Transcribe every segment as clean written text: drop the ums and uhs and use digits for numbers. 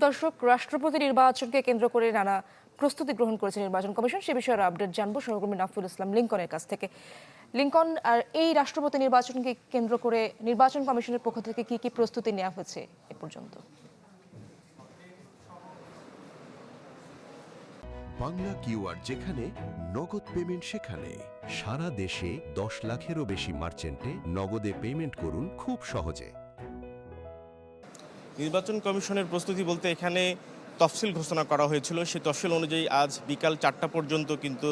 দর্শক, রাষ্ট্রপতি নির্বাচনকে কেন্দ্র করে নানা প্রস্তুতি গ্রহণ করেছে নির্বাচন কমিশন। সে বিষয়ে আপডেট জানবো সহকর্মী নাফিউল ইসলাম লিঙ্কনের কাছ থেকে। লিঙ্কন, আর এই রাষ্ট্রপতি নির্বাচনকে কেন্দ্র করে নির্বাচন কমিশনের পক্ষ থেকে কি কি প্রস্তুতি নেওয়া হয়েছে এ পর্যন্ত? বাংলা কিউআর যেখানে নগদ পেমেন্ট সেখানে সারা দেশে 10 লাখেরও বেশি মার্চেন্টে নগদে পেমেন্ট করুন খুব সহজে। নির্বাচন কমিশনের প্রস্তুতি বলতে এখানে তফসিল ঘোষণা করা হয়েছিল। সেই তফসিল অনুযায়ী আজ বিকাল 4টা পর্যন্ত কিন্তু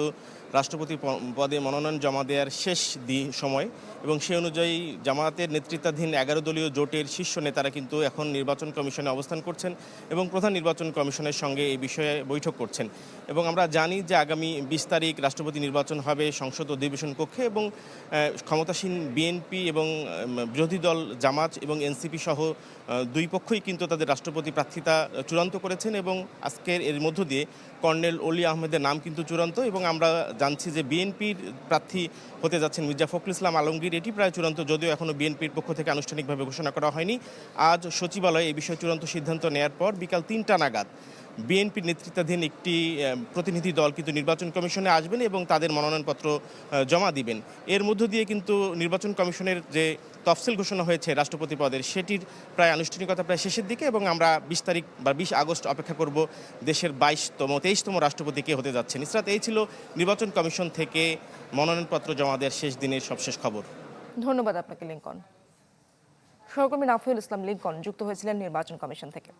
রাষ্ট্রপতি পদে মনোনয়ন জমা দেওয়ার শেষ সময়, এবং সেই অনুযায়ী জামায়াতের নেতৃত্বাধীন 11 দলীয় জোটের শীর্ষ নেতারা কিন্তু এখন নির্বাচন কমিশনে অবস্থান করছেন এবং প্রধান নির্বাচন কমিশনের সঙ্গে এই বিষয়ে বৈঠক করছেন। এবং আমরা জানি যে আগামী 20 তারিখ রাষ্ট্রপতি নির্বাচন হবে সংসদ অধিবেশন কক্ষে, এবং ক্ষমতাসীন বিএনপি এবং বিরোধী দল জামাত এবং এনসিপি সহ দুই পক্ষই কিন্তু তাদের রাষ্ট্রপতি প্রার্থিতা চূড়ান্ত করেছেন, এবং আজকের এর মধ্য দিয়ে কর্নেল অলি আহমেদের নাম কিন্তু চূড়ান্ত। এবং আমরা জানছি যে বিএনপির প্রার্থী হতে যাচ্ছেন মির্জা ফখরুল ইসলাম আলমগীর, এটি প্রায় চূড়ান্ত, যদিও এখনও বিএনপির পক্ষ থেকে আনুষ্ঠানিকভাবে ঘোষণা করা হয়নি। আজ সচিবালয়ে এই বিষয়ে চূড়ান্ত সিদ্ধান্ত নেওয়ার পর বিকাল 3টা নাগাদ বিএনপির নেতৃত্বাধীন একটি প্রতিনিধি দল কিন্তু নির্বাচন কমিশনে আসবেন এবং তাদের মনোনয়নপত্র জমা দিবেন। এর মধ্য দিয়ে কিন্তু নির্বাচন কমিশনের যে তফসিল ঘোষণা হয়েছে রাষ্ট্রপতি পদের, সেটির প্রায় আনুষ্ঠানিকতা প্রায় শেষের দিকে, এবং আমরা 20 তারিখ বা 20 আগস্ট অপেক্ষা করব দেশের 23তম রাষ্ট্রপতি কে হতে যাচ্ছেন। ইসরাত, এই ছিল নির্বাচন কমিশন থেকে মনোনয়নপত্র জমা দেওয়ার শেষ দিনের সবশেষ খবর। ধন্যবাদ আপনাকে লিঙ্কন। সহকর্মী নাফিউল ইসলাম লিঙ্কন যুক্ত হয়েছিলেন নির্বাচন কমিশন থেকে।